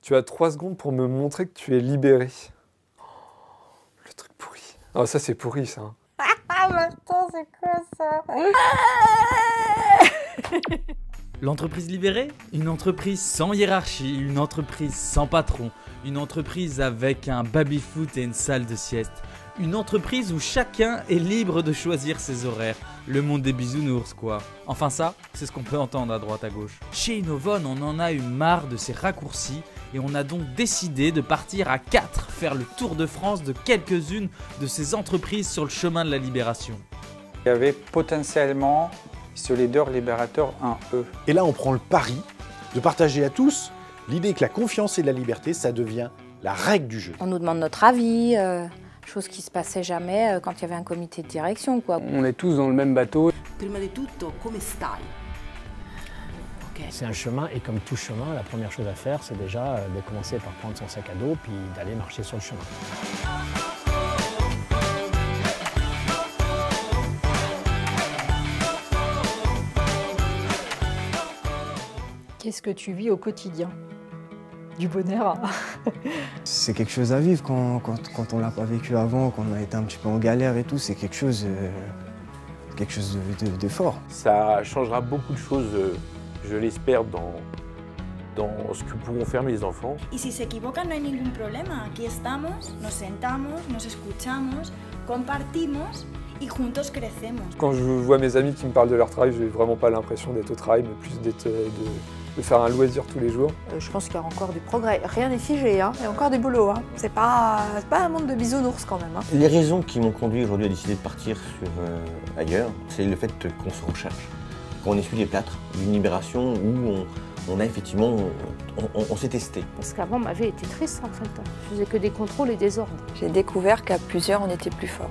Tu as 3 secondes pour me montrer que tu es libéré. Oh, le truc pourri. Ah, ça, c'est pourri, ça. Ah, Martin, c'est quoi ça? L'entreprise libérée? Une entreprise sans hiérarchie, une entreprise sans patron, une entreprise avec un baby-foot et une salle de sieste. Une entreprise où chacun est libre de choisir ses horaires. Le monde des bisounours, quoi. Enfin ça, c'est ce qu'on peut entendre à droite à gauche. Chez Innovon, on en a eu marre de ces raccourcis et on a donc décidé de partir à 4 faire le tour de France de quelques-unes de ces entreprises sur le chemin de la libération. Il y avait potentiellement ce leader libérateur en eux. Et là, on prend le pari de partager à tous l'idée que la confiance et la liberté, ça devient la règle du jeu. On nous demande notre avis, chose qui se passait jamais quand il y avait un comité de direction, quoi. On est tous dans le même bateau. Prima di tutto, come stai? C'est un chemin et comme tout chemin, la première chose à faire, c'est déjà de commencer par prendre son sac à dos puis d'aller marcher sur le chemin. Qu'est-ce que tu vis au quotidien? Du bonheur. C'est quelque chose à vivre quand on l'a pas vécu avant, quand on a été un petit peu en galère et tout, c'est quelque chose de fort. Ça changera beaucoup de choses, je l'espère, dans ce que pourront faire mes enfants. Y si se equivocan, no hay ningún problema. Aquí estamos, nos sentamos, nos escuchamos, compartimos y juntos crecemos. Quand je vois mes amis qui me parlent de leur travail, je n'ai vraiment pas l'impression d'être au travail, mais plus de faire un loisir tous les jours. Je pense qu'il y a encore du progrès. Rien n'est figé, hein. Il y a encore du boulot. Hein. C'est pas un monde de bisounours quand même. Hein. Les raisons qui m'ont conduit aujourd'hui à décider de partir sur ailleurs, c'est le fait qu'on se recherche. Quand on essuie les plâtres d'une libération où on a effectivement, on s'est testé. Parce qu'avant, ma vie était triste en fait. Je faisais que des contrôles et des ordres. J'ai découvert qu'à plusieurs, on était plus forts.